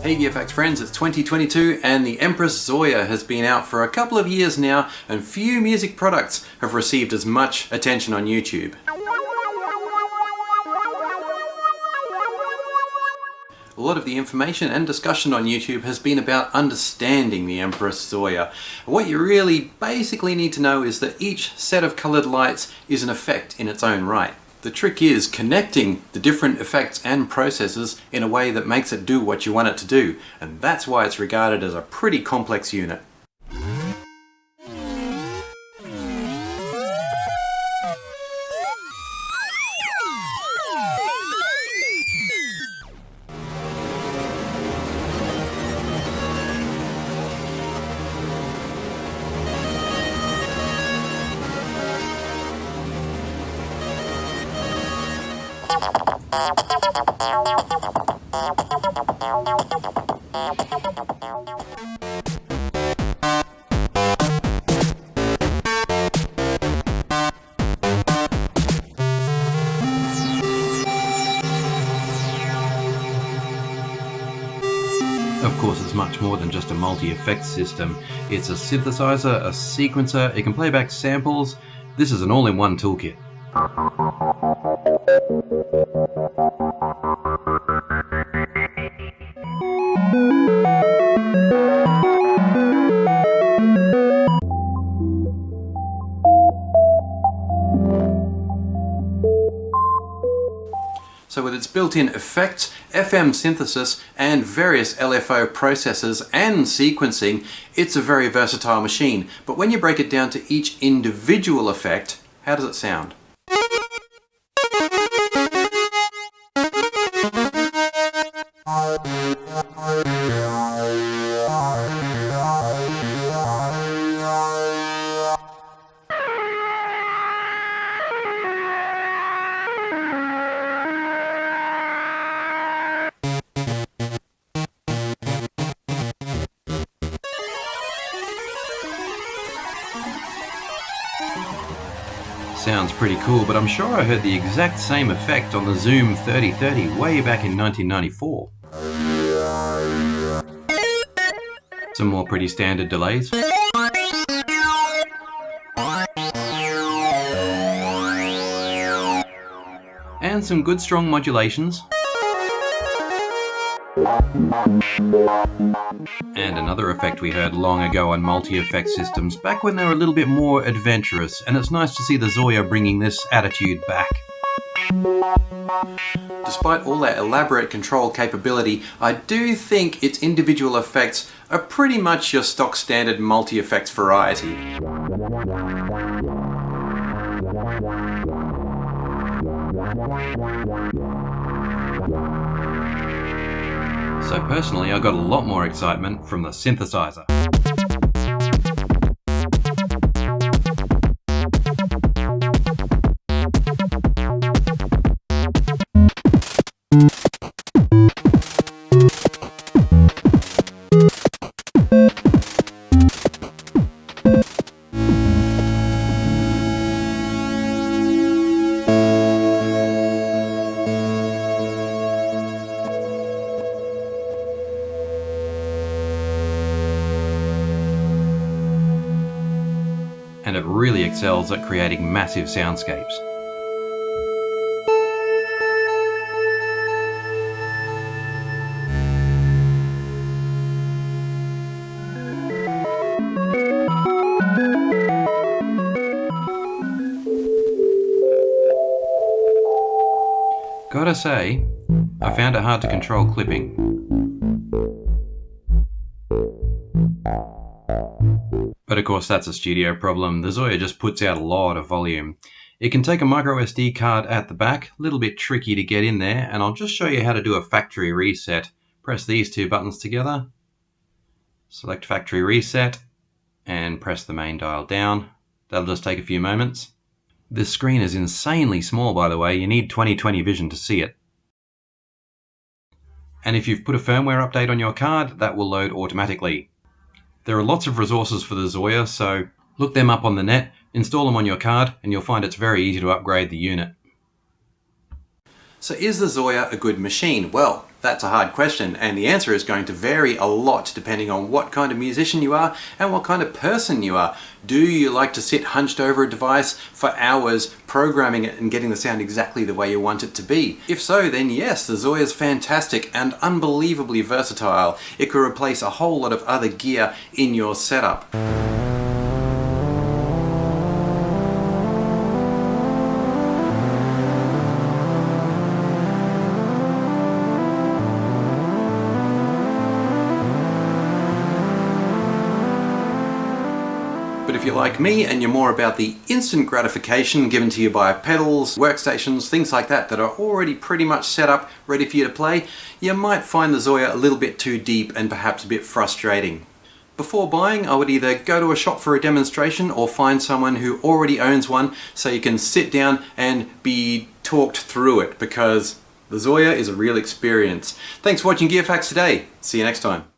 Hey Gearfacts friends, it's 2022 and the Empress Zoia has been out for a couple of years now and few music products have received as much attention on YouTube. A lot of the information and discussion on YouTube has been about understanding the Empress Zoia. What you really basically need to know is that each set of coloured lights is an effect in its own right. The trick is connecting the different effects and processes in a way that makes it do what you want it to do, and that's why it's regarded as a pretty complex unit. Of course, it's much more than just a multi-effects system. It's a synthesizer, a sequencer, it can play back samples. This is an all-in-one toolkit. So with its built-in effects, FM synthesis, and various LFO processors and sequencing, it's a very versatile machine. But when you break it down to each individual effect, how does it sound? Sounds pretty cool, but I'm sure I heard the exact same effect on the Zoom 3030 way back in 1994. Some more pretty standard delays. And some good strong modulations. And another effect we heard long ago on multi-effect systems, back when they were a little bit more adventurous, and it's nice to see the Zoya bringing this attitude back. Despite all that elaborate control capability, I do think its individual effects are pretty much your stock standard multi-effects variety. So personally, I got a lot more excitement from the synthesizer. And it really excels at creating massive soundscapes. Gotta say, I found it hard to control clipping. But of course that's a studio problem. The Zoya just puts out a lot of volume. It can take a micro SD card at the back, a little bit tricky to get in there, and I'll just show you how to do a factory reset. Press these two buttons together, select factory reset, and press the main dial down. That'll just take a few moments. This screen is insanely small, by the way. You need 20/20 vision to see it. And if you've put a firmware update on your card, that will load automatically. There are lots of resources for the Zoya, so look them up on the net, install them on your card, and you'll find it's very easy to upgrade the unit. So is the Zoya a good machine? Well, That's a hard question, and the answer is going to vary a lot depending on what kind of musician you are and what kind of person you are. Do you like to sit hunched over a device for hours programming it and getting the sound exactly the way you want it to be? If so, then yes, the Zoya is fantastic and unbelievably versatile. It could replace a whole lot of other gear in your setup. But if you're like me and you're more about the instant gratification given to you by pedals, workstations, things like that are already pretty much set up, ready for you to play, you might find the Zoya a little bit too deep and perhaps a bit frustrating. Before buying, I would either go to a shop for a demonstration or find someone who already owns one so you can sit down and be talked through it, because the Zoya is a real experience. Thanks for watching Gear Facts today. See you next time.